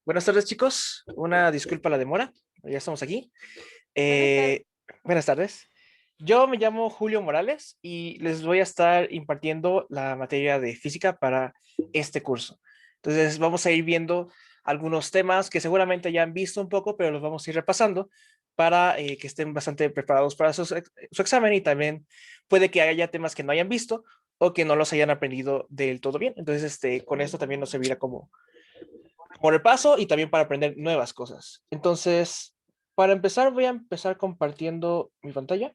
Buenas tardes, chicos. Una disculpa la demora. Ya estamos aquí. Buenas tardes. Eh, Buenas tardes. Yo me llamo Julio Morales y les voy a estar impartiendo la materia de física para este curso. Entonces, vamos a ir viendo algunos temas que seguramente ya han visto un poco, pero los vamos a ir repasando para que estén bastante preparados para su examen, y también puede que haya temas que no hayan visto o que no los hayan aprendido del todo bien. Entonces, con esto también nos servirá como repaso y también para aprender nuevas cosas. Entonces, para empezar, voy a empezar compartiendo mi pantalla.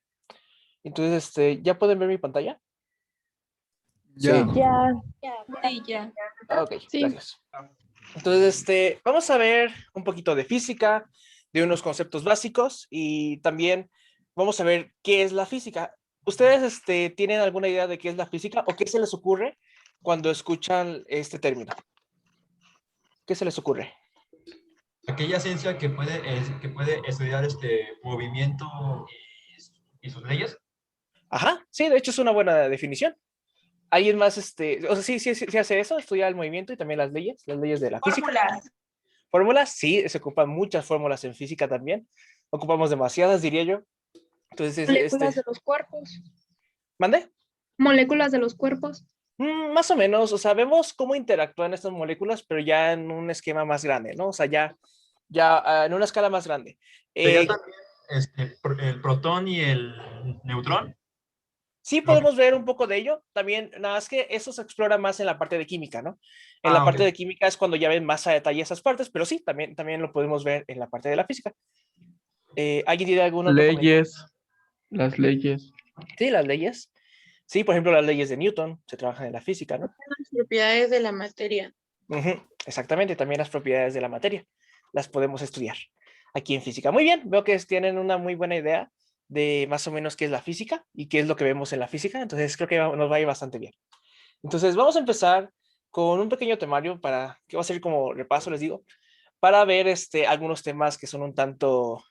Entonces, ¿ya pueden ver mi pantalla? Sí. Ya. Ya. Sí, ya. Ok, Sí. gracias. Entonces, vamos a ver un poquito de física, de unos conceptos básicos, y también vamos a ver qué es la física. ¿Ustedes, tienen alguna idea de qué es la física o qué se les ocurre cuando escuchan este término? ¿Qué se les ocurre? Aquella ciencia que puede estudiar este movimiento y sus leyes. Ajá, sí, de hecho es una buena definición. ¿Alguien más, o sea, sí hace eso, estudia el movimiento y también las leyes de la física? Fórmulas. Fórmulas, sí, se ocupan muchas fórmulas en física también. Ocupamos demasiadas, diría yo. Entonces, Moléculas de los cuerpos. ¿mande? Moléculas de los cuerpos. Más o menos, o sea, vemos cómo interactúan estas moléculas, pero ya en un esquema más grande, ¿no? O sea, ya en una escala más grande. Sería Eh, también el protón y el neutrón. sí Lo que- podemos ver un poco de ello, también, nada más que eso se explora más en la parte de química, ¿no? En la Ah, parte ok. de química es cuando ya ven más a detalle esas partes, pero sí, también lo podemos ver en la parte de la física. ¿Alguien tiene algún otro comentario? Leyes, las leyes. Sí, las leyes. Sí, por ejemplo, las leyes de Newton se trabajan en la física, ¿no? Las propiedades de la materia. Ujú, exactamente, también las propiedades de la materia las podemos estudiar aquí en física. Muy bien, veo que tienen una muy buena idea de más o menos qué es la física y qué es lo que vemos en la física, entonces creo que nos va a ir bastante bien. Entonces vamos a empezar con un pequeño temario que va a ser como repaso, les digo, para ver algunos temas que son un tanto,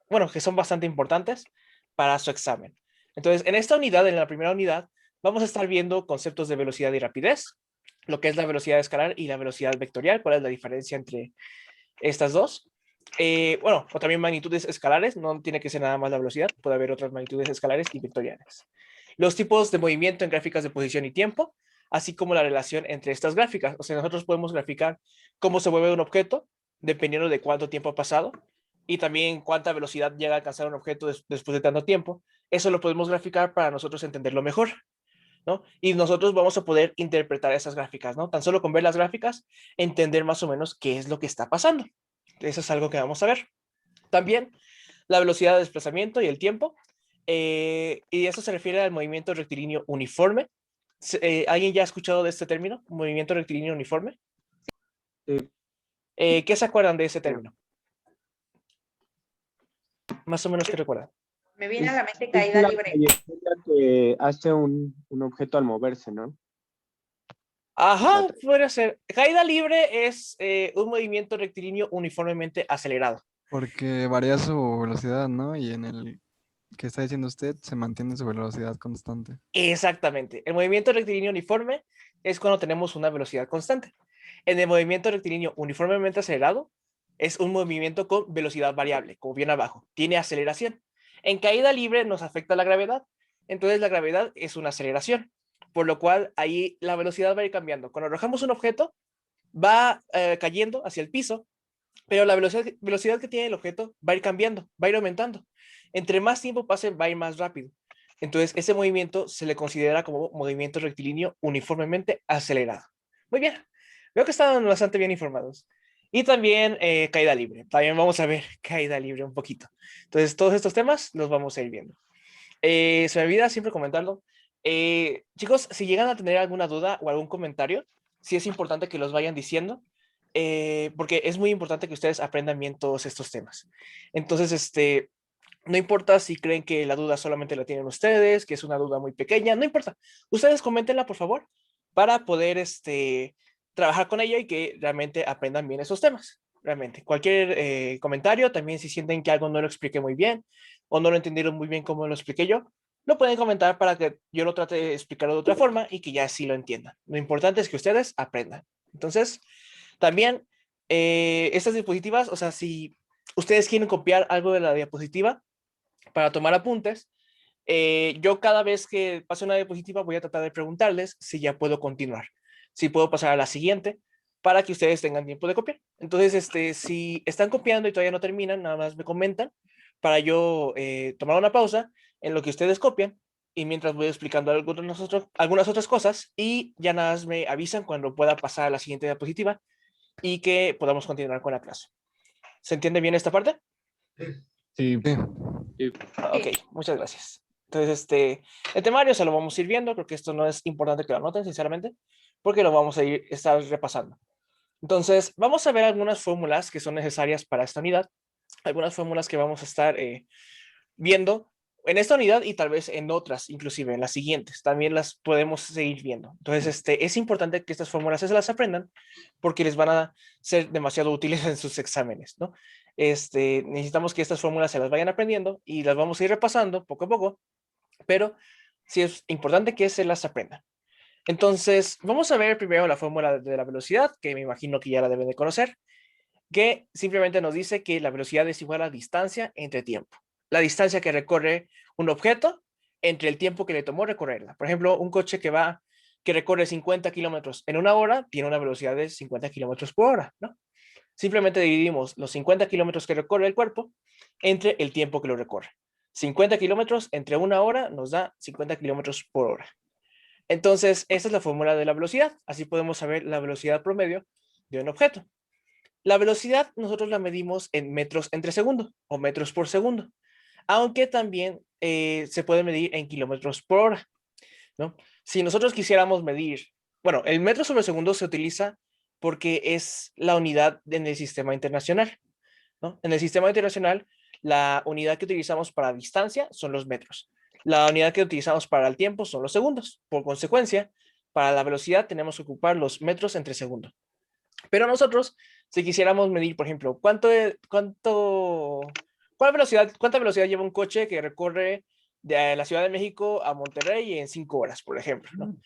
bueno, que son bastante importantes para su examen. Entonces, en esta unidad, en la primera unidad, vamos a estar viendo conceptos de velocidad y rapidez, lo que es la velocidad escalar y la velocidad vectorial, cuál es la diferencia entre estas dos. Bueno, o también magnitudes escalares, no tiene que ser nada más la velocidad, puede haber otras magnitudes escalares y vectoriales. Los tipos de movimiento en gráficas de posición y tiempo, así como la relación entre estas gráficas. O sea, nosotros podemos graficar cómo se mueve un objeto dependiendo de cuánto tiempo ha pasado y también cuánta velocidad llega a alcanzar un objeto después de tanto tiempo. Eso lo podemos graficar para nosotros entenderlo mejor, ¿no? Y nosotros vamos a poder interpretar esas gráficas, ¿no? Tan solo con ver las gráficas, entender más o menos qué es lo que está pasando. Eso es algo que vamos a ver. También la velocidad de desplazamiento y el tiempo. Y eso se refiere al movimiento rectilíneo uniforme. ¿Alguien ya ha escuchado de este término? Movimiento rectilíneo uniforme. Sí. ¿Qué se acuerdan de ese término? Más o menos, ¿qué recuerdan? Me viene a la mente Es caída la libre. trayectoria que hace un objeto al moverse, ¿no? La Ajá, tra- podría ser. Caída libre es un movimiento rectilíneo uniformemente acelerado. Porque varía su velocidad, ¿no? Y en el que está diciendo usted se mantiene su velocidad constante. Exactamente. El movimiento rectilíneo uniforme es cuando tenemos una velocidad constante. En el movimiento rectilíneo uniformemente acelerado es un movimiento con velocidad variable, como bien abajo. Tiene aceleración. En caída libre nos afecta la gravedad. Entonces la gravedad es una aceleración, por lo cual ahí la velocidad va a ir cambiando. Cuando arrojamos un objeto, va cayendo hacia el piso, pero la velocidad que tiene el objeto va a ir cambiando, va a ir aumentando. Entre más tiempo pase, va a ir más rápido. Entonces, ese movimiento se le considera como movimiento rectilíneo uniformemente acelerado. Muy bien, veo que están bastante bien informados. Y también caída libre. También vamos a ver caída libre un poquito. Entonces, todos estos temas los vamos a ir viendo. Se me olvida siempre comentarlo. Chicos, si llegan a tener alguna duda o algún comentario, sí es importante que los vayan diciendo, porque es muy importante que ustedes aprendan bien todos estos temas. Entonces, no importa si creen que la duda solamente la tienen ustedes, que es una duda muy pequeña, no importa. Ustedes coméntenla, por favor, para poder trabajar con ella y que realmente aprendan bien esos temas. Realmente, cualquier comentario, también si sienten que algo no lo expliqué muy bien o no lo entendieron muy bien como lo expliqué yo, lo pueden comentar para que yo lo trate de explicarlo de otra forma y que ya sí lo entiendan. Lo importante es que ustedes aprendan. Entonces, también Estas diapositivas, o sea, si ustedes quieren copiar algo de la diapositiva para tomar apuntes, yo cada vez que pase una diapositiva voy a tratar de preguntarles si ya puedo continuar, si puedo pasar a la siguiente, para que ustedes tengan tiempo de copiar. Entonces, si están copiando y todavía no terminan, nada más me comentan para yo tomar una pausa en lo que ustedes copian y mientras voy explicando algunas otras cosas y ya nada más me avisan cuando pueda pasar a la siguiente diapositiva y que podamos continuar con la clase. ¿Se entiende bien esta parte? Sí. Sí. Ok, muchas gracias. Entonces, el temario se lo vamos a ir viendo. Creo que esto no es importante que lo anoten, sinceramente, porque lo vamos a estar repasando. Entonces, vamos a ver algunas fórmulas que son necesarias para esta unidad. Algunas fórmulas que vamos a estar viendo en esta unidad y tal vez en otras, inclusive en las siguientes. También las podemos seguir viendo. Entonces, es importante que estas fórmulas se las aprendan porque les van a ser demasiado útiles en sus exámenes, ¿no? Necesitamos que estas fórmulas se las vayan aprendiendo y las vamos a ir repasando poco a poco, pero sí es importante que se las aprendan. Entonces, vamos a ver primero la fórmula de la velocidad, que me imagino que ya la deben de conocer, que simplemente nos dice que la velocidad es igual a distancia entre tiempo. La distancia que recorre un objeto entre el tiempo que le tomó recorrerla. Por ejemplo, un coche que recorre 50 kilómetros en una hora tiene una velocidad de 50 kilómetros por hora, ¿no? Simplemente dividimos los 50 kilómetros que recorre el cuerpo entre el tiempo que lo recorre. 50 kilómetros entre una hora nos da 50 kilómetros por hora. Entonces, esta es la fórmula de la velocidad. Así podemos saber la velocidad promedio de un objeto. La velocidad nosotros la medimos en metros entre segundo o metros por segundo, aunque también se puede medir en kilómetros por hora, ¿no? Si nosotros quisiéramos medir, bueno, el metro sobre segundo se utiliza porque es la unidad en el sistema internacional, ¿no? En el sistema internacional, la unidad que utilizamos para distancia son los metros. La unidad que utilizamos para el tiempo son los segundos. Por consecuencia, para la velocidad tenemos que ocupar los metros entre segundo. Pero nosotros, si quisiéramos medir, por ejemplo, cuánta velocidad lleva un coche que recorre de la Ciudad de México a Monterrey en 5 horas, por ejemplo, ¿no?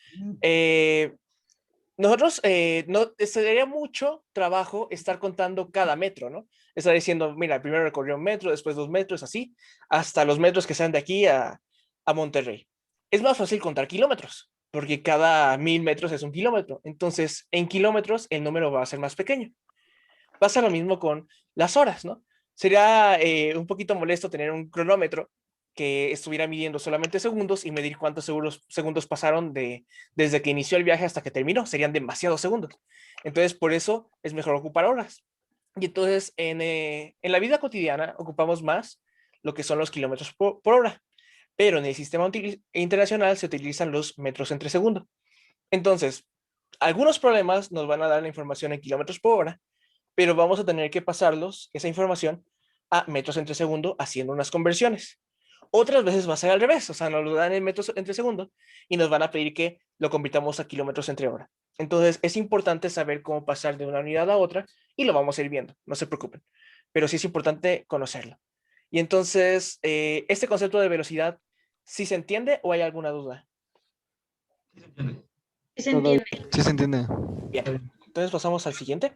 Nosotros no sería mucho trabajo estar contando cada metro, ¿no? Estar diciendo, mira, primero recorrió 1 metro, después 2 metros, así, hasta los metros que sean de aquí a Monterrey. Es más fácil contar kilómetros, porque cada 1000 metros es un kilómetro. Entonces, en kilómetros, el número va a ser más pequeño. Pasa lo mismo con las horas, ¿no? Sería un poquito molesto tener un cronómetro que estuviera midiendo solamente segundos y medir cuántos segundos pasaron desde que inició el viaje hasta que terminó. Serían demasiados segundos. Entonces, por eso es mejor ocupar horas. Y entonces, en la vida cotidiana, ocupamos más lo que son los kilómetros por hora. Pero en el sistema internacional se utilizan los metros entre segundo. Entonces, algunos problemas nos van a dar la información en kilómetros por hora, pero vamos a tener que pasarlos, esa información, a metros entre segundo haciendo unas conversiones. Otras veces va a ser al revés, o sea, nos lo dan en metros entre segundo y nos van a pedir que lo convirtamos a kilómetros entre hora. Entonces, es importante saber cómo pasar de una unidad a otra y lo vamos a ir viendo, no se preocupen. Pero sí es importante conocerlo. Y entonces, este concepto de velocidad, ¿sí se entiende o hay alguna duda? Sí se entiende. Sí se entiende. Bien, entonces pasamos al siguiente.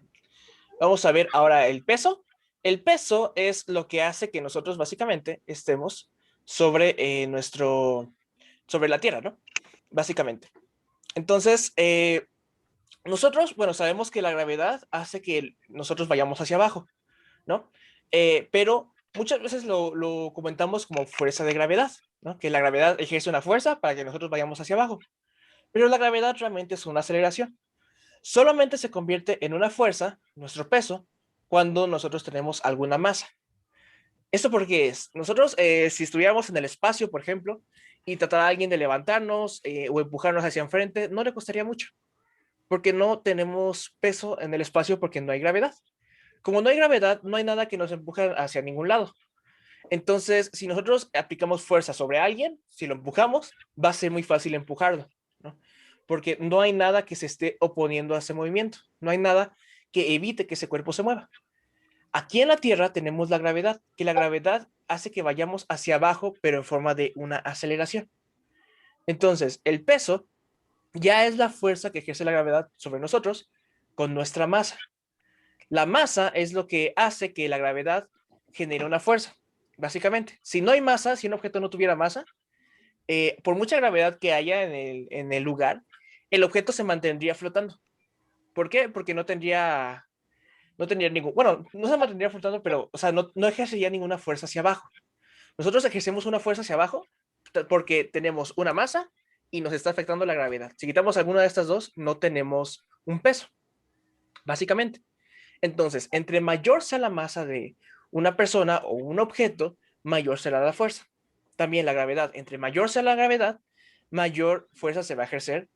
Vamos a ver ahora el peso. El peso es lo que hace que nosotros básicamente estemos sobre sobre la Tierra, ¿no? Básicamente. Entonces, nosotros, bueno, sabemos que la gravedad hace que nosotros vayamos hacia abajo, ¿no? Pero muchas veces lo comentamos como fuerza de gravedad, ¿no? Que la gravedad ejerce una fuerza para que nosotros vayamos hacia abajo. Pero la gravedad realmente es una aceleración. Solamente se convierte en una fuerza, nuestro peso, cuando nosotros tenemos alguna masa. ¿Esto por qué es? Nosotros, si estuviéramos en el espacio, por ejemplo, y tratara a alguien de levantarnos o empujarnos hacia enfrente, no le costaría mucho, porque no tenemos peso en el espacio porque no hay gravedad. Como no hay gravedad, no hay nada que nos empuje hacia ningún lado. Entonces, si nosotros aplicamos fuerza sobre alguien, si lo empujamos, va a ser muy fácil empujarlo, ¿no? Porque no hay nada que se esté oponiendo a ese movimiento, no hay nada que evite que ese cuerpo se mueva. Aquí en la Tierra tenemos la gravedad, que la gravedad hace que vayamos hacia abajo, pero en forma de una aceleración. Entonces, el peso ya es la fuerza que ejerce la gravedad sobre nosotros con nuestra masa. La masa es lo que hace que la gravedad genere una fuerza, básicamente. Si no hay masa, si un objeto no tuviera masa, por mucha gravedad que haya en el lugar, el objeto se mantendría flotando. ¿Por qué? Porque no tendría ningún, bueno, no se mantendría flotando, pero, o sea, no ejercería ninguna fuerza hacia abajo. Nosotros ejercemos una fuerza hacia abajo porque tenemos una masa y nos está afectando la gravedad. Si quitamos alguna de estas dos, no tenemos un peso, básicamente. Entonces, entre mayor sea la masa de una persona o un objeto, mayor será la fuerza. También la gravedad. Entre mayor sea la gravedad, mayor fuerza se va a ejercer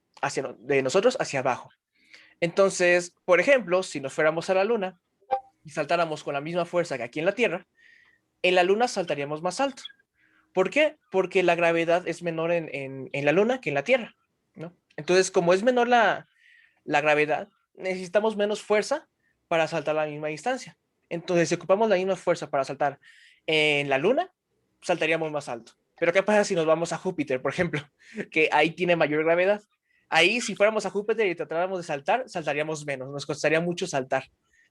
de nosotros hacia abajo. Entonces, por ejemplo, si nos fuéramos a la Luna y saltáramos con la misma fuerza que aquí en la Tierra, en la Luna saltaríamos más alto. ¿Por qué? Porque la gravedad es menor en la Luna que en la Tierra, ¿no? Entonces, como es menor la gravedad, necesitamos menos fuerza para saltar la misma distancia. Entonces, si ocupamos la misma fuerza para saltar en la Luna, saltaríamos más alto. Pero ¿qué pasa si nos vamos a Júpiter, por ejemplo? Que ahí tiene mayor gravedad. Ahí, si fuéramos a Júpiter y tratáramos de saltar, saltaríamos menos. Nos costaría mucho saltar.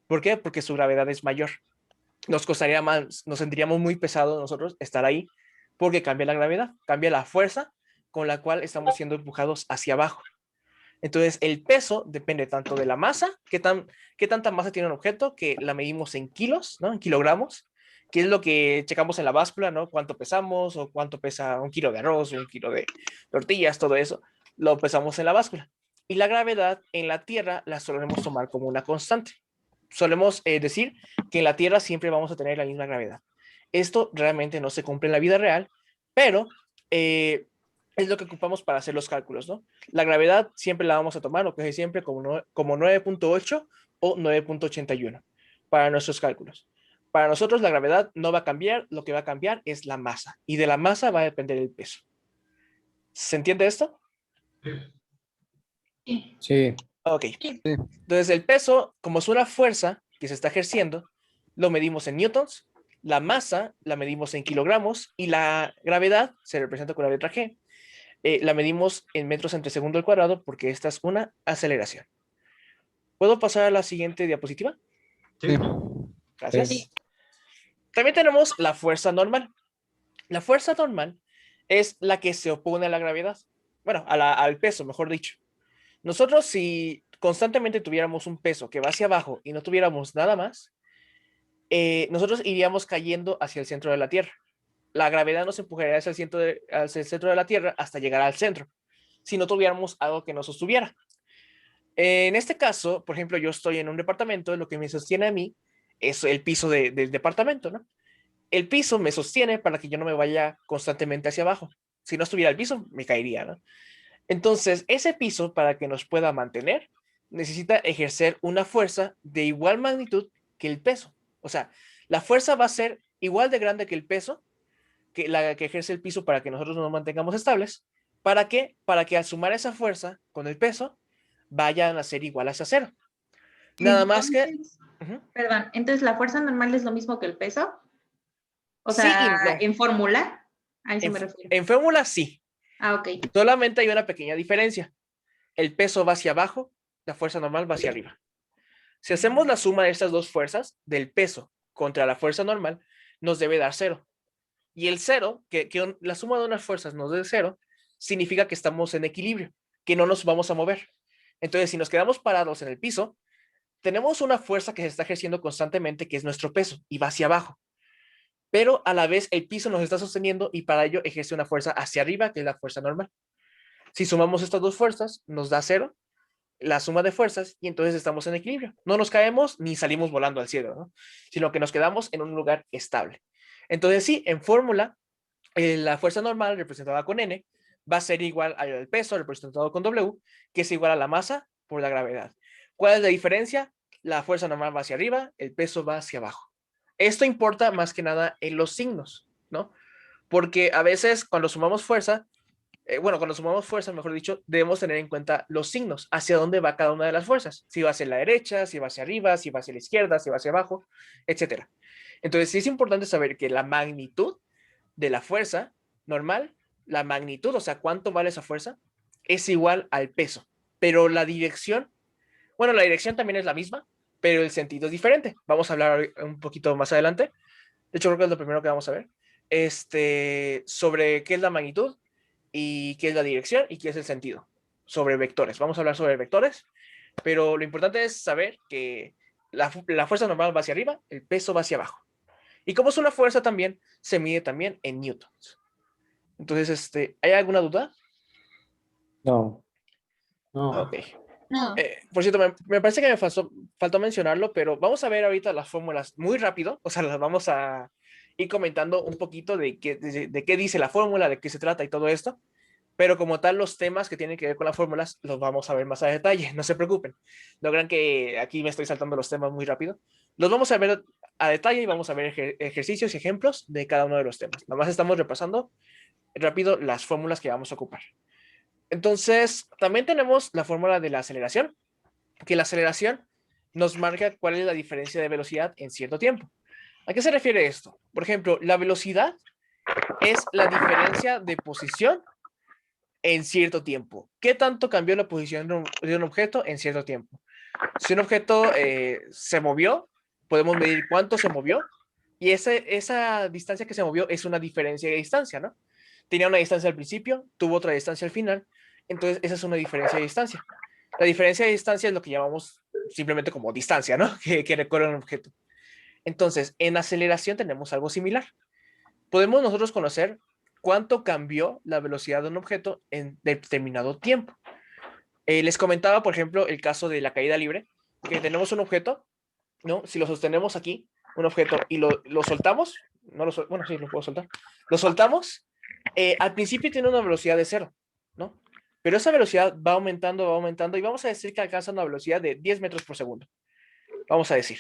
¿Por qué? Porque su gravedad es mayor. Nos costaría más, nos sentiríamos muy pesados nosotros estar ahí, porque cambia la gravedad, cambia la fuerza con la cual estamos siendo empujados hacia abajo. Entonces, el peso depende tanto de la masa, qué tanta masa tiene un objeto, que la medimos en kilos, ¿no? En kilogramos, que es lo que checamos en la báscula, ¿no? Cuánto pesamos o cuánto pesa un kilo de arroz, un kilo de tortillas, todo eso, lo pesamos en la báscula. Y la gravedad en la Tierra la solemos tomar como una constante. Solemos decir que en la Tierra siempre vamos a tener la misma gravedad. Esto realmente no se cumple en la vida real, pero es lo que ocupamos para hacer los cálculos, ¿no? La gravedad siempre la vamos a tomar, lo que es siempre como 9.8 o 9.81 para nuestros cálculos. Para nosotros la gravedad no va a cambiar, lo que va a cambiar es la masa, y de la masa va a depender el peso. ¿Se entiende esto? Sí. Ok. Entonces el peso, como es una fuerza que se está ejerciendo, lo medimos en newtons, la masa la medimos en kilogramos y la gravedad se representa con la letra G. La medimos en metros entre segundo al cuadrado porque esta es una aceleración. ¿Puedo pasar a la siguiente diapositiva? Sí. Gracias. Sí. También tenemos la fuerza normal. La fuerza normal es la que se opone a la gravedad. Bueno, al peso, mejor dicho. Nosotros, si constantemente tuviéramos un peso que va hacia abajo y no tuviéramos nada más, nosotros iríamos cayendo hacia el centro de la Tierra. La gravedad nos empujaría hacia el centro de la Tierra hasta llegar al centro, si no tuviéramos algo que nos sostuviera. En este caso, por ejemplo, yo estoy en un departamento, lo que me sostiene a mí es el piso del departamento, ¿no? El piso me sostiene para que yo no me vaya constantemente hacia abajo. Si no estuviera el piso, me caería, ¿no? Entonces, ese piso, para que nos pueda mantener, necesita ejercer una fuerza de igual magnitud que el peso. O sea, la fuerza va a ser igual de grande que el peso, que la que ejerce el piso para que nosotros nos mantengamos estables. ¿Para qué? Para que al sumar esa fuerza con el peso, vayan a ser iguales a cero. Nada más que... Perdón, entonces la fuerza normal es lo mismo que el peso. O Sí sea, y no. en fórmula, a eso me refiero. En fórmula sí. Ah, ok. Solamente hay una pequeña diferencia. El peso va hacia abajo, la fuerza normal va hacia arriba. Si hacemos la suma de estas dos fuerzas, del peso contra la fuerza normal, nos debe dar cero. Y el cero, que la suma de unas fuerzas nos dé cero, significa que estamos en equilibrio, que no nos vamos a mover. Entonces, si nos quedamos parados en el piso, tenemos una fuerza que se está ejerciendo constantemente, que es nuestro peso, y va hacia abajo. Pero a la vez el piso nos está sosteniendo y para ello ejerce una fuerza hacia arriba, que es la fuerza normal. Si sumamos estas dos fuerzas, nos da cero, la suma de fuerzas, y entonces estamos en equilibrio. No nos caemos ni salimos volando al cielo, ¿no? Sino que nos quedamos en un lugar estable. Entonces sí, en fórmula, la fuerza normal representada con N va a ser igual al peso representado con W, que es igual a la masa por la gravedad. ¿Cuál es la diferencia? La fuerza normal va hacia arriba, el peso va hacia abajo. Esto importa más que nada en los signos, ¿no? Porque a veces cuando sumamos fuerza, mejor dicho, debemos tener en cuenta los signos, hacia dónde va cada una de las fuerzas, si va hacia la derecha, si va hacia arriba, si va hacia la izquierda, si va hacia abajo, etc. Entonces sí es importante saber que la magnitud de la fuerza normal, la magnitud, o sea, cuánto vale esa fuerza, es igual al peso, pero la dirección también es la misma, pero el sentido es diferente. Vamos a hablar un poquito más adelante. De hecho, creo que es lo primero que vamos a ver. Sobre qué es la magnitud y qué es la dirección y qué es el sentido. Sobre vectores. Vamos a hablar sobre vectores, pero lo importante es saber que la fuerza normal va hacia arriba, el peso va hacia abajo. Y como es una fuerza también, se mide también en newtons. Entonces, ¿hay alguna duda? No. Ok. No. Por cierto, me parece que me faltó mencionarlo, pero vamos a ver ahorita las fórmulas muy rápido, o sea, las vamos a ir comentando un poquito de qué dice la fórmula, de qué se trata y todo esto, pero como tal los temas que tienen que ver con las fórmulas los vamos a ver más a detalle, no se preocupen. No crean que aquí me estoy saltando los temas muy rápido, los vamos a ver a detalle y vamos a ver ejercicios y ejemplos de cada uno de los temas. Nada más estamos repasando rápido las fórmulas que vamos a ocupar. Entonces, también tenemos la fórmula de la aceleración, que la aceleración nos marca cuál es la diferencia de velocidad en cierto tiempo. ¿A qué se refiere esto? Por ejemplo, la velocidad es la diferencia de posición en cierto tiempo. ¿Qué tanto cambió la posición de un objeto en cierto tiempo? Si un objeto se movió, podemos medir cuánto se movió, y esa distancia que se movió es una diferencia de distancia, ¿no? Tenía una distancia al principio, tuvo otra distancia al final, entonces esa es una diferencia de distancia. La diferencia de distancia es lo que llamamos simplemente como distancia, ¿no? Que recorre un objeto. Entonces, en aceleración tenemos algo similar. Podemos nosotros conocer cuánto cambió la velocidad de un objeto en determinado tiempo. Les comentaba, por ejemplo, el caso de la caída libre, que tenemos un objeto, ¿no? Si lo sostenemos aquí, un objeto, y lo soltamos, bueno, sí, lo puedo soltar, lo soltamos, al principio tiene una velocidad de 0, ¿no? Pero esa velocidad va aumentando, y vamos a decir que alcanza una velocidad de 10 metros por segundo. Vamos a decir,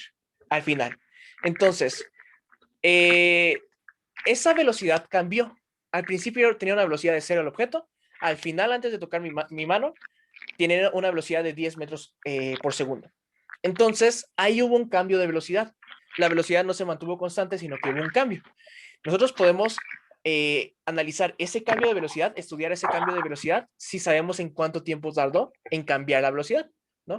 al final. Entonces, esa velocidad cambió. Al principio tenía una velocidad de 0 el objeto, al final, antes de tocar mi mano, tiene una velocidad de 10 metros por segundo. Entonces, ahí hubo un cambio de velocidad. La velocidad no se mantuvo constante, sino que hubo un cambio. Nosotros podemos analizar ese cambio de velocidad, estudiar ese cambio de velocidad, si sabemos en cuánto tiempo tardó en cambiar la velocidad, ¿no?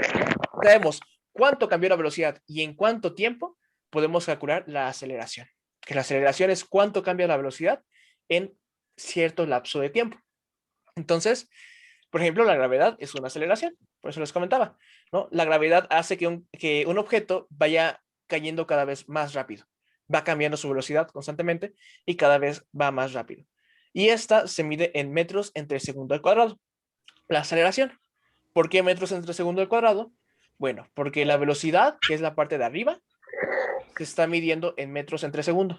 Sabemos cuánto cambió la velocidad y en cuánto tiempo podemos calcular la aceleración. Que la aceleración es cuánto cambia la velocidad en cierto lapso de tiempo. Entonces, por ejemplo, la gravedad es una aceleración, por eso les comentaba, ¿no? La gravedad hace que un objeto vaya cayendo cada vez más rápido. Va cambiando su velocidad constantemente y cada vez va más rápido. Y esta se mide en metros entre segundo al cuadrado. La aceleración. ¿Por qué metros entre segundo al cuadrado? Bueno, porque la velocidad, que es la parte de arriba, se está midiendo en metros entre segundo.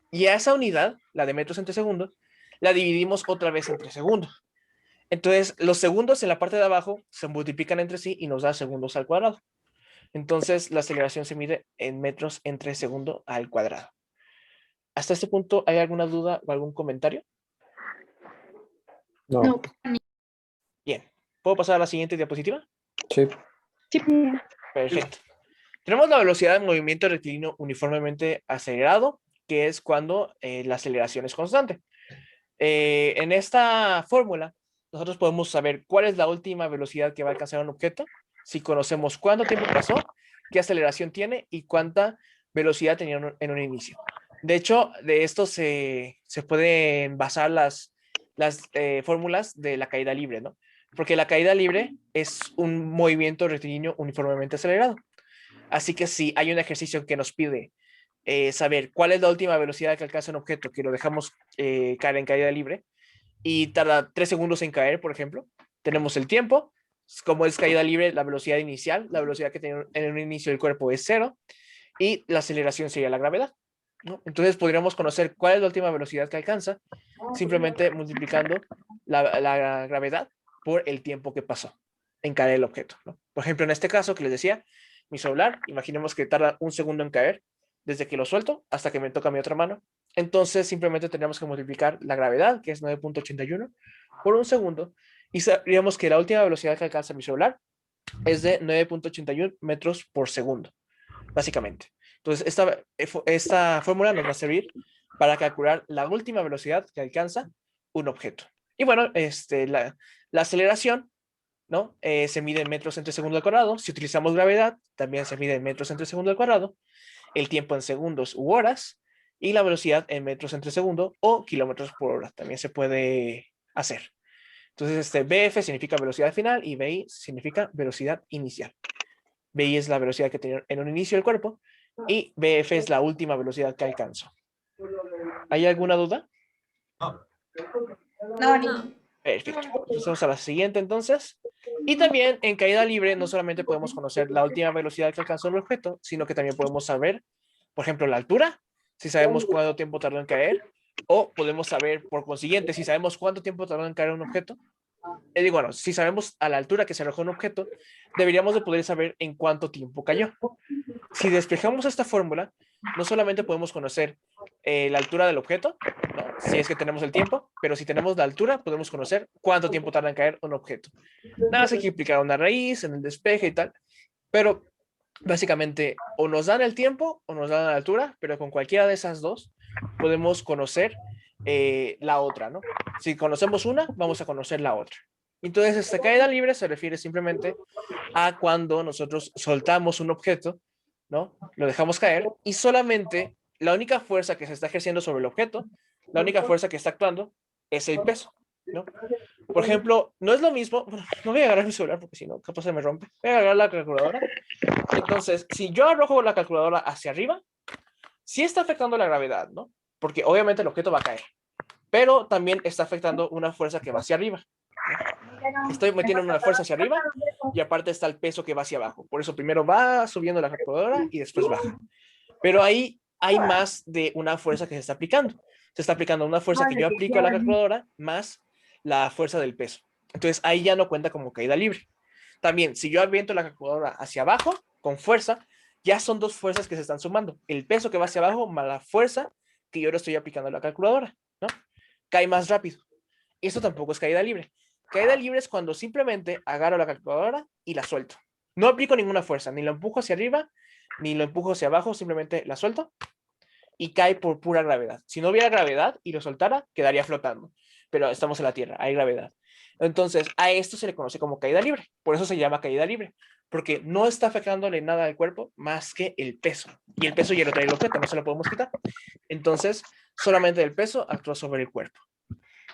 Y a esa unidad, la de metros entre segundo, la dividimos otra vez entre segundo. Entonces, los segundos en la parte de abajo se multiplican entre sí y nos da segundos al cuadrado. Entonces, la aceleración se mide en metros entre segundo al cuadrado. ¿Hasta este punto hay alguna duda o algún comentario? No. No. Bien. ¿Puedo pasar a la siguiente diapositiva? Sí. Sí. Perfecto. Tenemos la velocidad de movimiento rectilíneo uniformemente acelerado, que es cuando la aceleración es constante. En esta fórmula, nosotros podemos saber cuál es la última velocidad que va a alcanzar un objeto, si conocemos cuánto tiempo pasó, qué aceleración tiene y cuánta velocidad tenía en un inicio. De hecho, de esto se pueden basar las fórmulas de la caída libre, ¿no? Porque la caída libre es un movimiento rectilíneo uniformemente acelerado. Así que si hay un ejercicio que nos pide saber cuál es la última velocidad que alcanza un objeto, que lo dejamos caer en caída libre, y tarda 3 segundos en caer, por ejemplo, tenemos el tiempo, como es caída libre, la velocidad inicial, la velocidad que tiene en un inicio del cuerpo es 0, y la aceleración sería la gravedad, ¿no? Entonces podríamos conocer cuál es la última velocidad que alcanza, simplemente multiplicando la gravedad por el tiempo que pasó en caer el objeto, ¿no? Por ejemplo, en este caso que les decía, mi celular, imaginemos que tarda 1 segundo en caer, desde que lo suelto hasta que me toca mi otra mano. Entonces simplemente tenemos que multiplicar la gravedad, que es 9.81, por 1 segundo, y sabríamos que la última velocidad que alcanza mi celular es de 9.81 metros por segundo, básicamente. Entonces esta fórmula nos va a servir para calcular la última velocidad que alcanza un objeto. Y bueno, la aceleración ¿no? Se mide en metros entre segundo al cuadrado. Si utilizamos gravedad, también se mide en metros entre segundo al cuadrado. El tiempo en segundos u horas y la velocidad en metros entre segundo o kilómetros por hora. También se puede hacer. Entonces, BF significa velocidad final y BI significa velocidad inicial. BI es la velocidad que tiene en un inicio el cuerpo y BF es la última velocidad que alcanzo. ¿Hay alguna duda? No. No. Perfecto. Pasamos a la siguiente entonces. Y también en caída libre no solamente podemos conocer la última velocidad que alcanzó el objeto, sino que también podemos saber, por ejemplo, la altura, si sabemos cuánto tiempo tardó en caer, o podemos saber, por consiguiente, si sabemos cuánto tiempo tardó en caer un objeto. Bueno, si sabemos a la altura que se arrojó un objeto, deberíamos de poder saber en cuánto tiempo cayó. Si despejamos esta fórmula, no solamente podemos conocer la altura del objeto, ¿no? Si es que tenemos el tiempo, pero si tenemos la altura, podemos conocer cuánto tiempo tarda en caer un objeto. Nada más hay que implicar una raíz en el despeje y tal, pero básicamente o nos dan el tiempo o nos dan la altura, pero con cualquiera de esas dos podemos conocer la otra, ¿no? Si conocemos una, vamos a conocer la otra. Entonces, esta caída libre se refiere simplemente a cuando nosotros soltamos un objeto, ¿no? Lo dejamos caer y solamente la única fuerza que se está ejerciendo sobre el objeto, la única fuerza que está actuando es el peso, ¿no? Por ejemplo, no es lo mismo, bueno, no voy a agarrar mi celular porque si no, capaz se me rompe. Voy a agarrar la calculadora. Entonces, si yo arrojo la calculadora hacia arriba, sí está afectando la gravedad, ¿no? Porque obviamente el objeto va a caer, pero también está afectando una fuerza que va hacia arriba. Estoy metiendo una fuerza hacia arriba y aparte está el peso que va hacia abajo. Por eso primero va subiendo la calculadora y después baja. Pero ahí hay más de una fuerza que se está aplicando. Se está aplicando una fuerza que yo aplico a la calculadora más la fuerza del peso. Entonces ahí ya no cuenta como caída libre. También, si yo aviento la calculadora hacia abajo con fuerza, ya son dos fuerzas que se están sumando. El peso que va hacia abajo más la fuerza que yo le estoy aplicando a la calculadora, ¿no? Cae más rápido. Eso tampoco es caída libre. Caída libre es cuando simplemente agarro la calculadora y la suelto. No aplico ninguna fuerza, ni lo empujo hacia arriba, ni lo empujo hacia abajo, simplemente la suelto y cae por pura gravedad. Si no hubiera gravedad y lo soltara, quedaría flotando. Pero estamos en la Tierra, hay gravedad. Entonces, a esto se le conoce como caída libre. Por eso se llama caída libre, porque no está afectándole nada al cuerpo más que el peso. Y el peso ya lo trae el objeto, no se lo podemos quitar. Entonces, solamente el peso actúa sobre el cuerpo.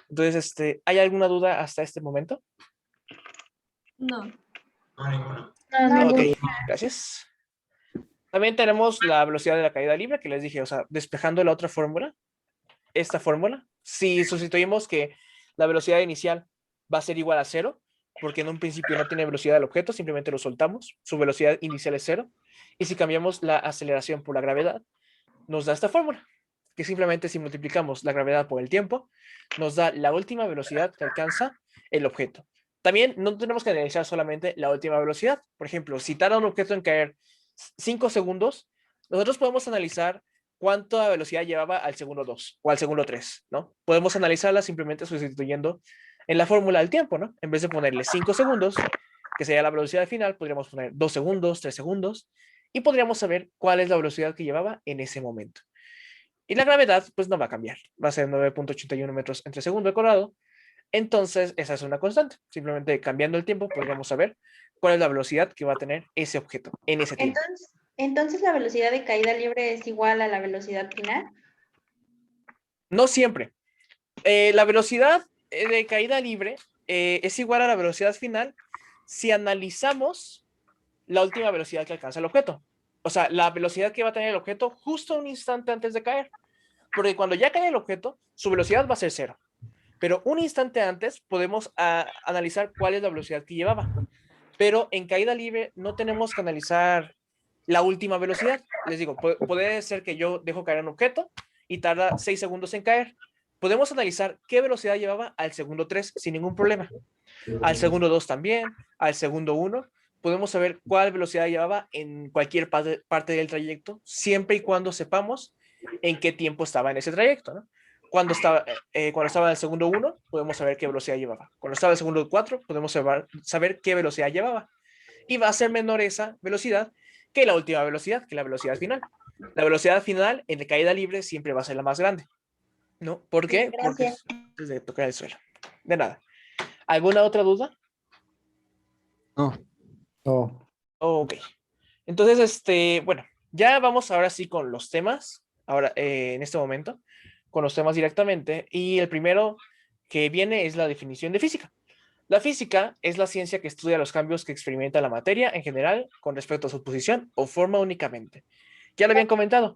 Entonces, ¿hay alguna duda hasta este momento? No. No, ninguna. Ok, gracias. También tenemos la velocidad de la caída libre, que les dije, o sea, despejando la otra fórmula, esta fórmula, si sustituimos que la velocidad inicial va a ser igual a 0, porque en un principio no tiene velocidad del objeto, simplemente lo soltamos, su velocidad inicial es 0, y si cambiamos la aceleración por la gravedad, nos da esta fórmula, que simplemente si multiplicamos la gravedad por el tiempo, nos da la última velocidad que alcanza el objeto. También no tenemos que analizar solamente la última velocidad. Por ejemplo, si tarda un objeto en caer 5 segundos, nosotros podemos analizar cuánta velocidad llevaba al segundo 2 o al segundo 3, ¿no? Podemos analizarla simplemente sustituyendo en la fórmula del tiempo, ¿no? En vez de ponerle 5 segundos, que sería la velocidad final, podríamos poner 2 segundos, 3 segundos, y podríamos saber cuál es la velocidad que llevaba en ese momento. Y la gravedad, pues no va a cambiar. Va a ser 9.81 metros entre segundo al cuadrado. Entonces, esa es una constante. Simplemente cambiando el tiempo, podríamos saber cuál es la velocidad que va a tener ese objeto en ese tiempo. Entonces, ¿la velocidad de caída libre es igual a la velocidad final? No siempre. La velocidad de caída libre es igual a la velocidad final si analizamos la última velocidad que alcanza el objeto. O sea, la velocidad que va a tener el objeto justo un instante antes de caer. Porque cuando ya cae el objeto, su velocidad va a ser 0. Pero un instante antes podemos analizar cuál es la velocidad que llevaba. Pero en caída libre no tenemos que analizar la última velocidad. Les digo, puede ser que yo dejo caer un objeto y tarda 6 segundos en caer. Podemos analizar qué velocidad llevaba al segundo 3 sin ningún problema. Al segundo 2 también, al segundo 1. Podemos saber cuál velocidad llevaba en cualquier parte del trayecto, siempre y cuando sepamos en qué tiempo estaba en ese trayecto, ¿no? Cuando estaba en el segundo 1, podemos saber qué velocidad llevaba. Cuando estaba en el segundo 4, podemos saber qué velocidad llevaba. Y va a ser menor esa velocidad que la última velocidad, que la velocidad final. La velocidad final en caída libre siempre va a ser la más grande, ¿no? ¿Por qué? Gracias. Porque es de tocar el suelo. De nada. ¿Alguna otra duda? No. No. Ok. Entonces, bueno, ya vamos ahora sí con los temas, ahora en este momento, con los temas directamente. Y el primero que viene es la definición de física. La física es la ciencia que estudia los cambios que experimenta la materia en general con respecto a su posición o forma únicamente. Ya lo habían comentado,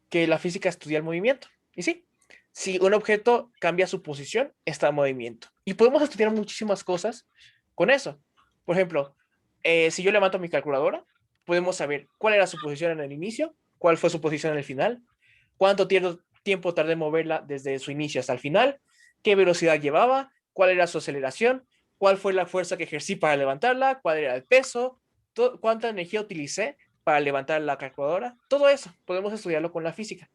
que la física estudia el movimiento. Y sí, si un objeto cambia su posición, está en movimiento. Y podemos estudiar muchísimas cosas con eso. Por ejemplo, si yo levanto mi calculadora, podemos saber cuál era su posición en el inicio, cuál fue su posición en el final, cuánto tiempo tardé en moverla desde su inicio hasta el final, qué velocidad llevaba, cuál era su aceleración, cuál fue la fuerza que ejercí para levantarla, cuál era el peso, cuánta energía utilicé para levantar la calculadora. Todo eso podemos estudiarlo con la física.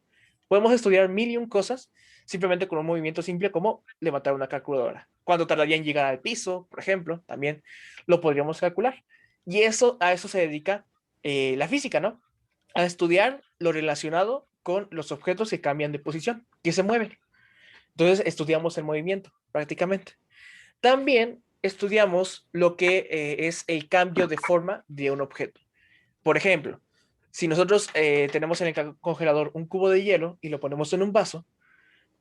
Podemos estudiar mil y un cosas simplemente con un movimiento simple como levantar una calculadora. Cuánto tardaría en llegar al piso, por ejemplo, también lo podríamos calcular. Y a eso se dedica la física, ¿no? A estudiar lo relacionado con los objetos que cambian de posición, que se mueven. Entonces estudiamos el movimiento prácticamente. También estudiamos lo que es el cambio de forma de un objeto. Por ejemplo, si nosotros tenemos en el congelador un cubo de hielo y lo ponemos en un vaso,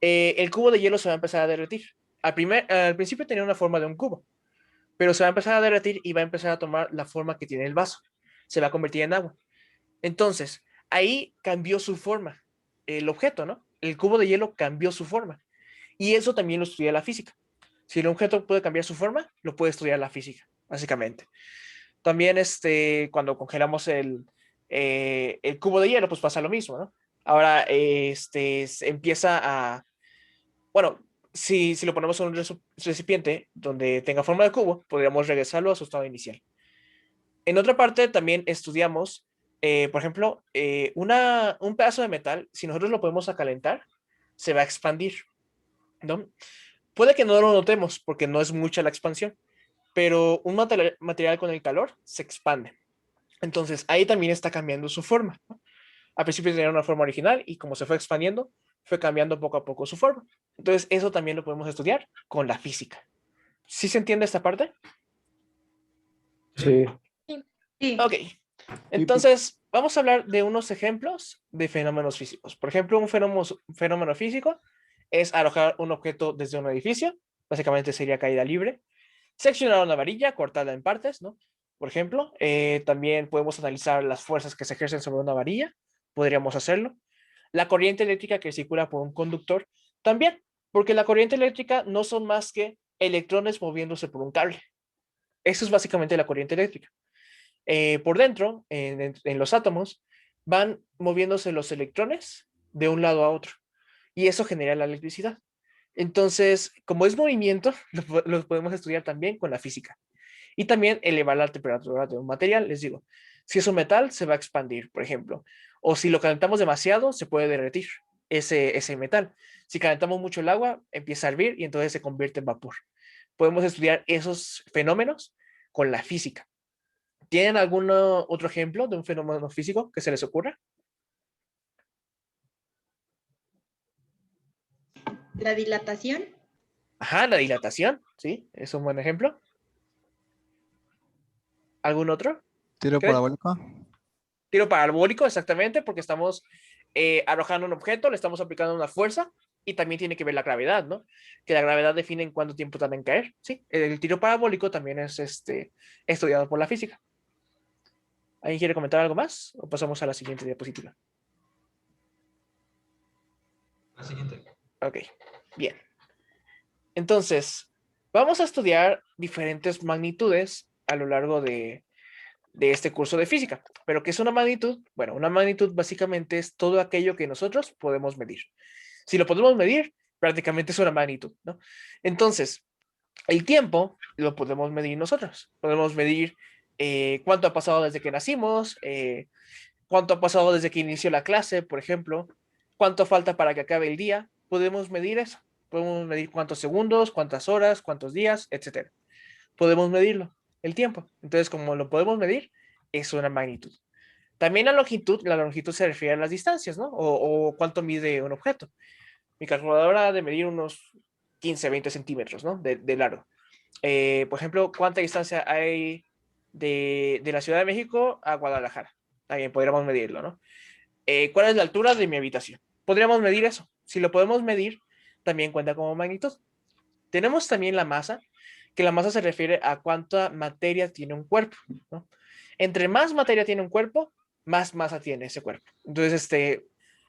el cubo de hielo se va a empezar a derretir. Al principio tenía una forma de un cubo, pero se va a empezar a derretir y va a empezar a tomar la forma que tiene el vaso. Se va a convertir en agua. Entonces, ahí cambió su forma, el objeto, ¿no? El cubo de hielo cambió su forma. Y eso también lo estudia la física. Si el objeto puede cambiar su forma, lo puede estudiar la física, básicamente. También cuando congelamos el cubo de hielo, pues pasa lo mismo, ¿no? Ahora se empieza a, bueno, si lo ponemos en un recipiente donde tenga forma de cubo, podríamos regresarlo a su estado inicial. En otra parte también estudiamos, por ejemplo, un pedazo de metal, si nosotros lo podemos calentar, se va a expandir, ¿no? Puede que no lo notemos porque no es mucha la expansión, pero un material con el calor se expande. Entonces, ahí también está cambiando su forma, ¿no? Al principio tenía una forma original y como se fue expandiendo, fue cambiando poco a poco su forma. Entonces, eso también lo podemos estudiar con la física. ¿Sí se entiende esta parte? Sí. Sí. Ok. Entonces, vamos a hablar de unos ejemplos de fenómenos físicos. Por ejemplo, un fenómeno físico es arrojar un objeto desde un edificio. Básicamente sería caída libre. Seccionar una varilla, cortarla en partes, ¿no? Por ejemplo, también podemos analizar las fuerzas que se ejercen sobre una varilla. Podríamos hacerlo. La corriente eléctrica que circula por un conductor, también, porque la corriente eléctrica no son más que electrones moviéndose por un cable. Eso es básicamente la corriente eléctrica. Por dentro, en los átomos, van moviéndose los electrones de un lado a otro. Y eso genera la electricidad. Entonces, como es movimiento, lo podemos estudiar también con la física. Y también elevar la temperatura de un material, les digo. Si es un metal, se va a expandir, por ejemplo. O si lo calentamos demasiado, se puede derretir ese metal. Si calentamos mucho el agua, empieza a hervir y entonces se convierte en vapor. Podemos estudiar esos fenómenos con la física. ¿Tienen algún otro ejemplo de un fenómeno físico que se les ocurra? La dilatación. Ajá, la dilatación, sí, es un buen ejemplo. ¿Algún otro? Tiro ¿Creen? parabólico. Tiro parabólico, exactamente, porque estamos arrojando un objeto, le estamos aplicando una fuerza y también tiene que ver la gravedad, ¿no? Que la gravedad define en cuánto tiempo tarda en caer, ¿sí? El tiro parabólico también es estudiado por la física. ¿Alguien quiere comentar algo más? ¿O pasamos a la siguiente diapositiva? La siguiente. Ok, bien. Entonces, vamos a estudiar diferentes magnitudes a lo largo de este curso de física. ¿Pero qué es una magnitud? Bueno, una magnitud básicamente es todo aquello que nosotros podemos medir. Si lo podemos medir, prácticamente es una magnitud, ¿no? Entonces, el tiempo lo podemos medir nosotros. Podemos medir cuánto ha pasado desde que nacimos, cuánto ha pasado desde que inició la clase, por ejemplo, cuánto falta para que acabe el día. Podemos medir eso. Podemos medir cuántos segundos, cuántas horas, cuántos días, etcétera. Podemos medirlo, el tiempo. Entonces, como lo podemos medir, es una magnitud. También la longitud se refiere a las distancias, ¿no? O cuánto mide un objeto. Mi calculadora ha de medir unos 15, 20 centímetros, ¿no? De largo. Por ejemplo, ¿cuánta distancia hay de la Ciudad de México a Guadalajara. También podríamos medirlo, ¿no? ¿Cuál es la altura de mi habitación? Podríamos medir eso. Si lo podemos medir, también cuenta como magnitud. Tenemos también la masa, que la masa se refiere a cuánta materia tiene un cuerpo, ¿no? Entre más materia tiene un cuerpo, más masa tiene ese cuerpo. Entonces,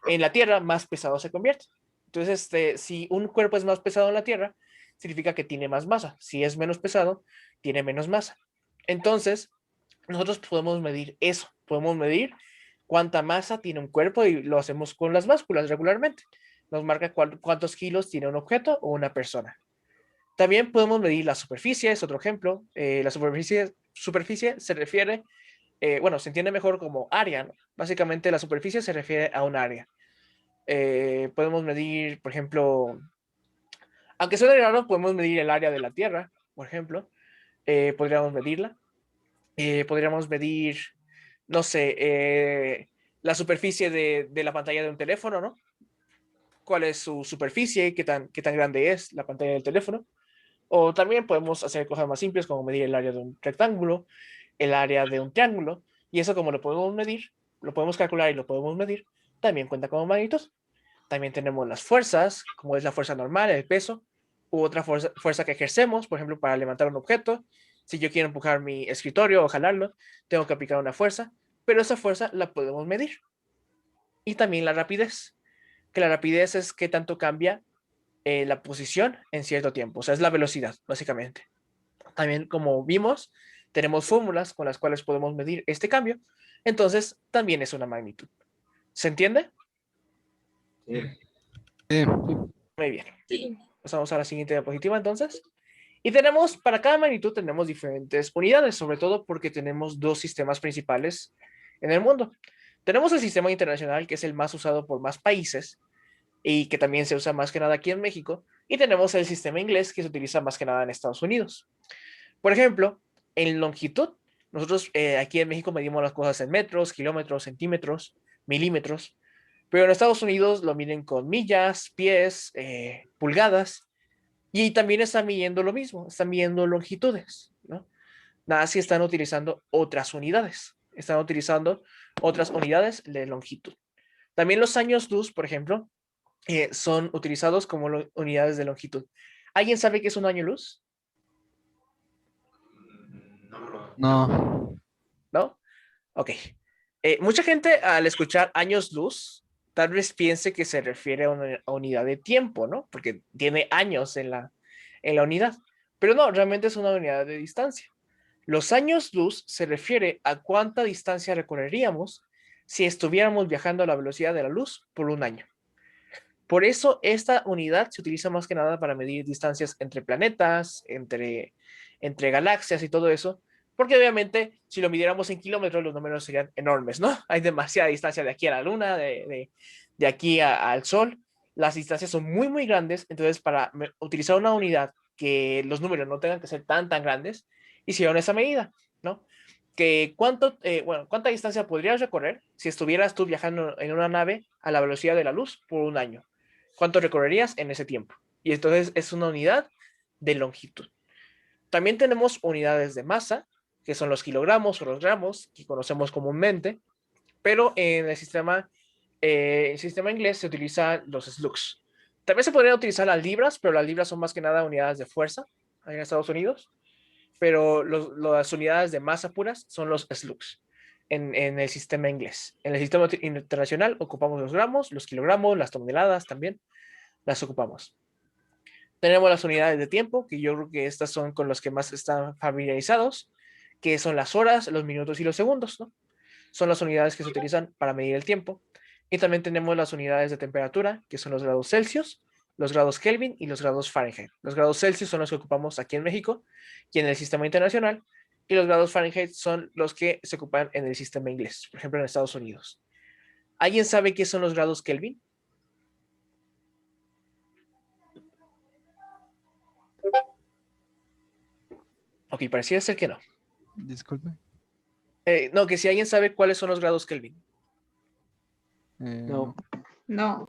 en la Tierra, más pesado se convierte. Entonces, si un cuerpo es más pesado en la Tierra, significa que tiene más masa. Si es menos pesado, tiene menos masa. Entonces, nosotros podemos medir eso. Podemos medir cuánta masa tiene un cuerpo y lo hacemos con las básculas regularmente. Nos marca cuántos kilos tiene un objeto o una persona. También podemos medir la superficie, es otro ejemplo. La superficie se refiere, bueno, se entiende mejor como área, ¿no? Básicamente la superficie se refiere a un área. Podemos medir, por ejemplo, aunque suene raro, podemos medir el área de la Tierra, por ejemplo. Podríamos medirla. Podríamos medir, no sé, la superficie de la pantalla de un teléfono, ¿no? ¿Cuál es su superficie? ¿Qué tan grande es la pantalla del teléfono? O también podemos hacer cosas más simples como medir el área de un rectángulo, el área de un triángulo, y eso como lo podemos medir, lo podemos calcular y lo podemos medir, también cuenta como magnitud. También tenemos las fuerzas, como es la fuerza normal, el peso, u otra fuerza que ejercemos, por ejemplo, para levantar un objeto. Si yo quiero empujar mi escritorio o jalarlo, tengo que aplicar una fuerza, pero esa fuerza la podemos medir. Y también la rapidez, que la rapidez es qué tanto cambia la posición en cierto tiempo, o sea, es la velocidad, básicamente. También, como vimos, tenemos fórmulas con las cuales podemos medir este cambio, entonces también es una magnitud. ¿Se entiende? Sí. Sí. Muy bien. Sí. Pasamos a la siguiente diapositiva, entonces. Y tenemos, para cada magnitud tenemos diferentes unidades, sobre todo porque tenemos dos sistemas principales en el mundo. Tenemos el sistema internacional, que es el más usado por más países, y que también se usa más que nada aquí en México, y tenemos el sistema inglés que se utiliza más que nada en Estados Unidos. Por ejemplo, en longitud, nosotros aquí en México medimos las cosas en metros, kilómetros, centímetros, milímetros, pero en Estados Unidos lo miden con millas, pies, pulgadas, y también están midiendo lo mismo, están midiendo longitudes, ¿no? Nada, si están utilizando otras unidades, están utilizando otras unidades de longitud. También los años luz, por ejemplo, son utilizados como unidades de longitud. ¿Alguien sabe qué es un año luz? No. ¿No? Ok. Mucha gente al escuchar años luz, tal vez piense que se refiere a una unidad de tiempo, ¿no? Porque tiene años en la unidad. Pero no, realmente es una unidad de distancia. Los años luz se refiere a cuánta distancia recorreríamos si estuviéramos viajando a la velocidad de la luz por un año. Por eso esta unidad se utiliza más que nada para medir distancias entre planetas, entre galaxias y todo eso, porque obviamente si lo midiéramos en kilómetros los números serían enormes, ¿no? Hay demasiada distancia de aquí a la Luna, de aquí al Sol, las distancias son muy, muy grandes, entonces para utilizar una unidad que los números no tengan que ser tan grandes, hicieron esa medida, ¿no? Que cuánta distancia podrías recorrer si estuvieras tú viajando en una nave a la velocidad de la luz por un año. ¿Cuánto recorrerías en ese tiempo? Y entonces es una unidad de longitud. También tenemos unidades de masa, que son los kilogramos o los gramos, que conocemos comúnmente, pero en el sistema inglés se utilizan los slugs. También se podrían utilizar las libras, pero las libras son más que nada unidades de fuerza en Estados Unidos, pero las unidades de masa puras son los slugs en el sistema inglés. En el sistema internacional ocupamos los gramos, los kilogramos, las toneladas también las ocupamos. Tenemos las unidades de tiempo, que yo creo que estas son con los que más están familiarizados, que son las horas, los minutos y los segundos, ¿no? Son las unidades que se utilizan para medir el tiempo. Y también tenemos las unidades de temperatura, que son los grados Celsius, los grados Kelvin y los grados Fahrenheit. Los grados Celsius son los que ocupamos aquí en México y en el sistema internacional, y los grados Fahrenheit son los que se ocupan en el sistema inglés, por ejemplo en Estados Unidos. ¿Alguien sabe qué son los grados Kelvin? Ok, pareciera ser que no. Disculpe. No, que si alguien sabe cuáles son los grados Kelvin. No. No.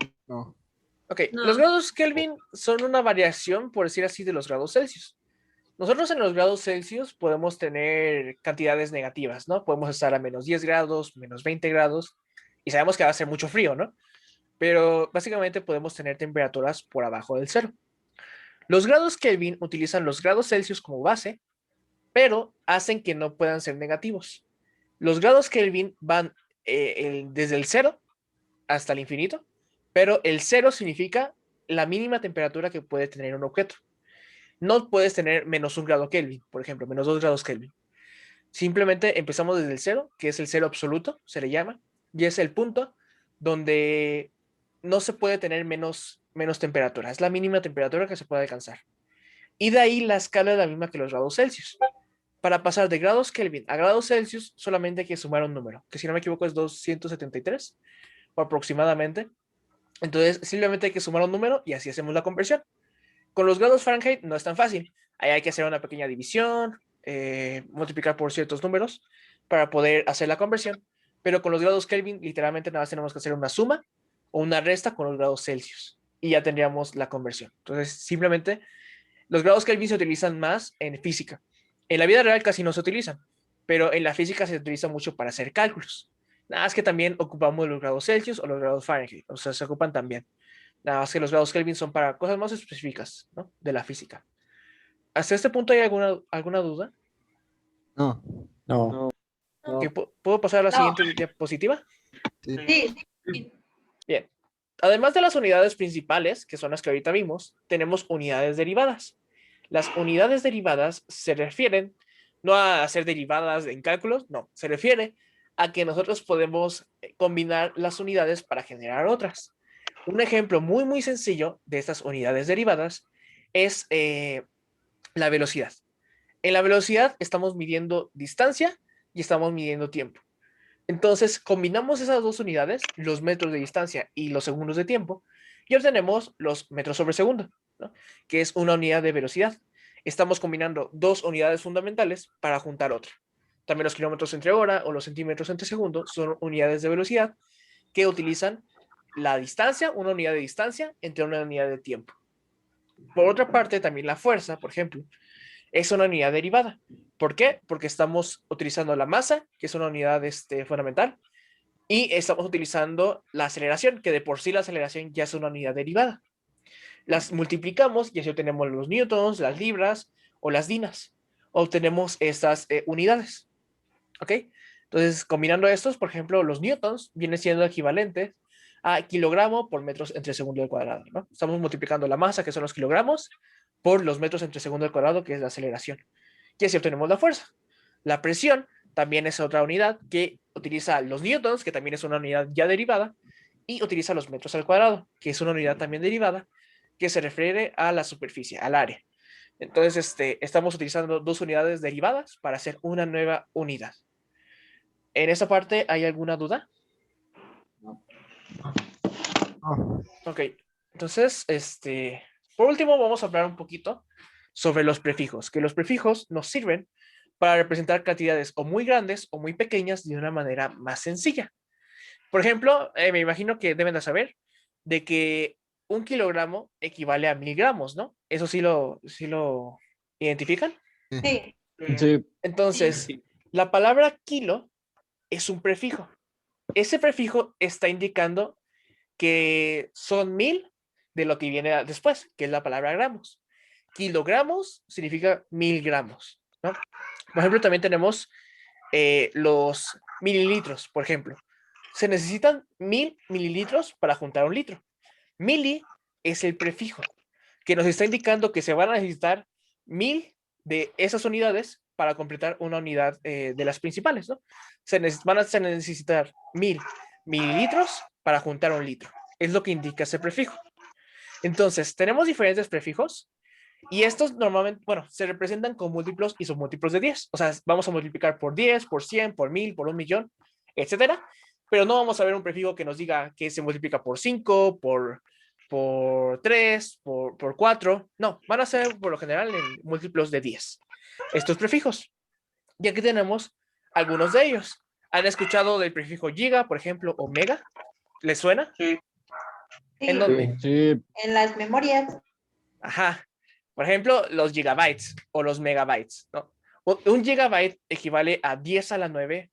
Ok, No. los grados Kelvin son una variación, por decir así, de los grados Celsius. nosotros en los grados Celsius podemos tener cantidades negativas, ¿no? Podemos estar a menos 10 grados, menos 20 grados, y sabemos que va a ser mucho frío, ¿no? Pero básicamente podemos tener temperaturas por abajo del cero. Los grados Kelvin utilizan los grados Celsius como base, pero hacen que no puedan ser negativos. Los grados Kelvin van desde el 0 hasta el infinito, pero el 0 significa la mínima temperatura que puede tener un objeto. No puedes tener menos 1 grado Kelvin, por ejemplo, menos 2 grados Kelvin. Simplemente empezamos desde el 0, que es el 0 absoluto, se le llama, y es el punto donde no se puede tener menos temperatura. Es la mínima temperatura que se puede alcanzar. Y de ahí la escala es la misma que los grados Celsius. Para pasar de grados Kelvin a grados Celsius solamente hay que sumar un número, que si no me equivoco es 273 o aproximadamente. Entonces simplemente hay que sumar un número y así hacemos la conversión. Con los grados Fahrenheit no es tan fácil. Ahí hay que hacer una pequeña división, multiplicar por ciertos números para poder hacer la conversión. Pero con los grados Kelvin literalmente nada más tenemos que hacer una suma o una resta con los grados Celsius y ya tendríamos la conversión. Entonces simplemente los grados Kelvin se utilizan más en física. En la vida real casi no se utilizan, pero en la física se utiliza mucho para hacer cálculos. Nada más que también ocupamos los grados Celsius o los grados Fahrenheit, o sea, se ocupan también. Nada más que los grados Kelvin son para cosas más específicas, ¿no? De la física. ¿Hasta este punto hay alguna duda? No. No. ¿Que ¿Puedo pasar a la siguiente diapositiva? Sí. Sí, Bien. Además de las unidades principales, que son las que ahorita vimos, tenemos unidades derivadas. Las unidades derivadas se refieren no a hacer derivadas en cálculos, no, se refiere a que nosotros podemos combinar las unidades para generar otras. Un ejemplo muy, muy sencillo de estas unidades derivadas es la velocidad. En la velocidad estamos midiendo distancia y estamos midiendo tiempo. Entonces, combinamos esas dos unidades, los metros de distancia y los segundos de tiempo, y obtenemos los metros sobre segundo, ¿no? Que es una unidad de velocidad. Estamos combinando dos unidades fundamentales para juntar otra. También los kilómetros entre hora o los centímetros entre segundo son unidades de velocidad que utilizan la distancia, una unidad de distancia, entre una unidad de tiempo. Por otra parte, también la fuerza, por ejemplo, es una unidad derivada. ¿Por qué? Porque estamos utilizando la masa, que es una unidad fundamental, y estamos utilizando la aceleración, que de por sí la aceleración ya es una unidad derivada. Las multiplicamos y así obtenemos los newtons, las libras o las dinas. Obtenemos estas unidades. ¿Ok? Entonces, combinando estos, por ejemplo, los newtons vienen siendo equivalentes a kilogramo por metros entre segundo al cuadrado, ¿no? Estamos multiplicando la masa, que son los kilogramos, por los metros entre segundo al cuadrado, que es la aceleración. Y así obtenemos la fuerza. La presión también es otra unidad que utiliza los newtons, que también es una unidad ya derivada, y utiliza los metros al cuadrado, que es una unidad también derivada, que se refiere a la superficie, al área. Entonces, estamos utilizando dos unidades derivadas para hacer una nueva unidad. ¿En esta parte hay alguna duda? No. Ok, entonces, por último vamos a hablar un poquito sobre los prefijos, que los prefijos nos sirven para representar cantidades o muy grandes o muy pequeñas de una manera más sencilla. Por ejemplo, me imagino que deben de saber de que 1 kilogramo equivale a 1000 gramos, ¿no? ¿Eso sí lo identifican? sí. Sí. Entonces, la palabra kilo es un prefijo. Ese prefijo está indicando que son 1000 de lo que viene después, que es la palabra gramos. Kilogramos significa 1000 gramos, ¿no? Por ejemplo, también tenemos los mililitros, por ejemplo. Se necesitan 1000 mililitros para juntar un litro. Mili es el prefijo que nos está indicando que se van a necesitar 1000 de esas unidades para completar una unidad de las principales, ¿no? Van a necesitar 1000 mililitros para juntar un litro. Es lo que indica ese prefijo. Entonces, tenemos diferentes prefijos y estos normalmente, bueno, se representan con múltiplos y submúltiplos de 10. O sea, vamos a multiplicar por 10, por 100, por 1000, por 1.000.000, etcétera. Pero no vamos a ver un prefijo que nos diga que se multiplica por 5, por 3, por 4. No, van a ser por lo general en múltiplos de 10. Estos prefijos. Y aquí tenemos algunos de ellos. ¿Han escuchado del prefijo giga, por ejemplo, o mega? ¿Les suena? Sí. ¿En dónde? Sí. En las memorias. Ajá. Por ejemplo, los gigabytes o los megabytes, ¿no? Un gigabyte equivale a 10 a la 9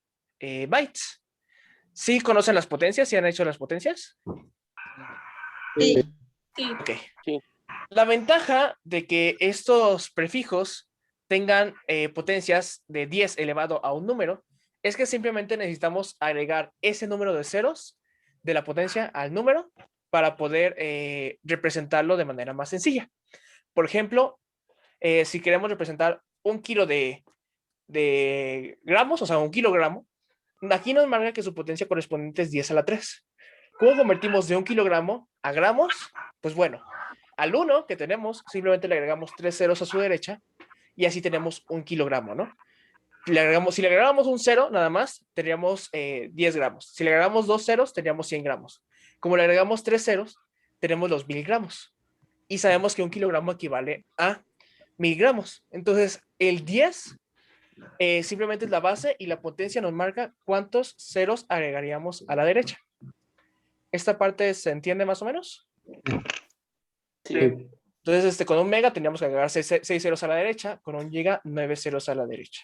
bytes. ¿Sí conocen las potencias? ¿Sí han hecho las potencias? Sí. Ok. Sí. La ventaja de que estos prefijos tengan potencias de 10 elevado a un número es que simplemente necesitamos agregar ese número de ceros de la potencia al número para poder representarlo de manera más sencilla. Por ejemplo, si queremos representar un kilo de gramos, o sea, un kilogramo, aquí nos marca que su potencia correspondiente es 10 a la 3. ¿Cómo convertimos de un kilogramo a gramos? Pues bueno, al 1 que tenemos, simplemente le agregamos 3 ceros a su derecha y así tenemos un kilogramo, ¿no? Si le agregamos un cero nada más, tendríamos 10 gramos. Si le agregamos 2 ceros, tendríamos 100 gramos. Como le agregamos 3 ceros, tenemos los 1000 gramos. Y sabemos que un kilogramo equivale a 1000 gramos. Entonces, el 10 simplemente es la base y la potencia nos marca cuántos ceros agregaríamos a la derecha. ¿Esta parte se entiende más o menos? Sí. Entonces, con un mega tendríamos que agregar 6 ceros a la derecha, con un giga 9 ceros a la derecha.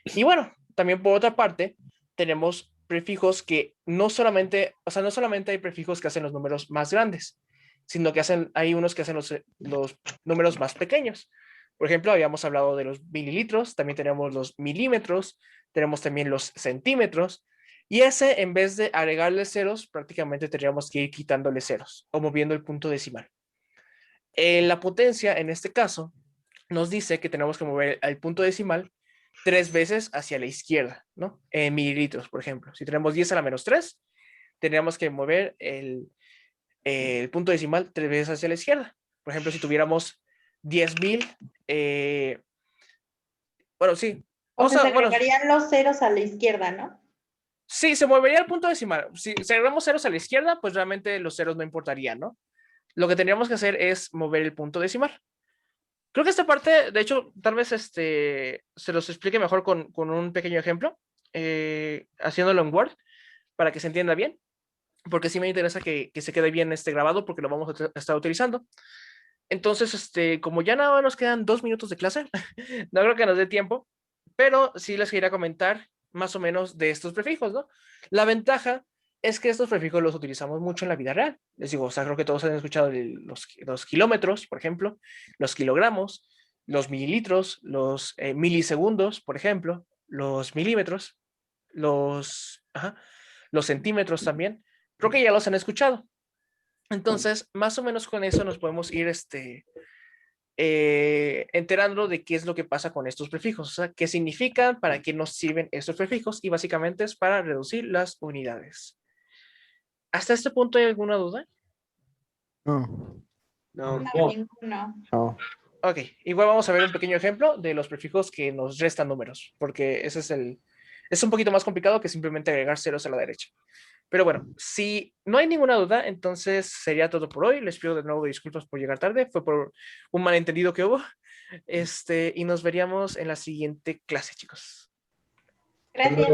Y bueno, también por otra parte, tenemos prefijos que no solamente hay prefijos que hacen los números más grandes, sino que hay unos que hacen los números más pequeños. Por ejemplo, habíamos hablado de los mililitros, también tenemos los milímetros, tenemos también los centímetros, y ese, en vez de agregarle ceros, prácticamente tendríamos que ir quitándole ceros o moviendo el punto decimal. La potencia, en este caso, nos dice que tenemos que mover el punto decimal 3 veces hacia la izquierda, ¿no? En mililitros, por ejemplo. Si tenemos 10 a la menos 3, tendríamos que mover el punto decimal 3 veces hacia la izquierda. Por ejemplo, si tuviéramos 10,000, bueno, sí. O sea, se Bueno, agregarían los ceros a la izquierda, ¿no? sí, se movería el punto decimal. Si agregamos ceros a la izquierda, pues realmente los ceros no importarían, ¿no? Lo que tendríamos que hacer es mover el punto decimal. Creo que esta parte, de hecho, tal vez se los explique mejor con un pequeño ejemplo, haciéndolo en Word, para que se entienda bien, porque sí me interesa que se quede bien grabado, porque lo vamos a estar utilizando. Entonces, como ya nada más nos quedan 2 minutos de clase, no creo que nos dé tiempo, pero sí les quería comentar más o menos de estos prefijos, ¿no? La ventaja es que estos prefijos los utilizamos mucho en la vida real. Les digo, o sea, creo que todos han escuchado de los kilómetros, por ejemplo, los kilogramos, los mililitros, los milisegundos, por ejemplo, los milímetros, los centímetros también. Creo que ya los han escuchado. Entonces, más o menos con eso nos podemos ir enterando de qué es lo que pasa con estos prefijos, o sea, qué significan, para qué nos sirven estos prefijos, y básicamente es para reducir las unidades. ¿Hasta este punto hay alguna duda? No. No. No, ninguno. No. Ok, igual vamos a ver un pequeño ejemplo de los prefijos que nos restan números, porque ese es un poquito más complicado que simplemente agregar ceros a la derecha. Pero bueno, si no hay ninguna duda, entonces sería todo por hoy. Les pido de nuevo disculpas por llegar tarde, fue por un malentendido que hubo. Y nos veríamos en la siguiente clase, chicos. Gracias.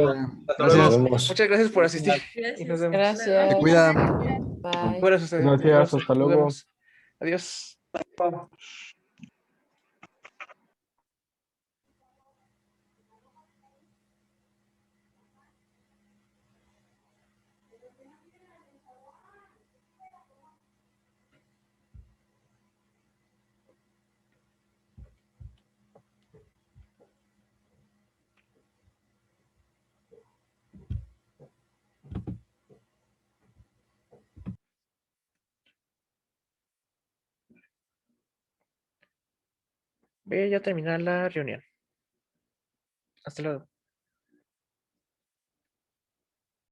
Gracias. Muchas gracias por asistir. Y nos vemos. Gracias. Se cuida. Bye. Buenas ustedes. Gracias, hasta Nos luego. vemos. Adiós. Voy a ya terminar la reunión. Hasta luego.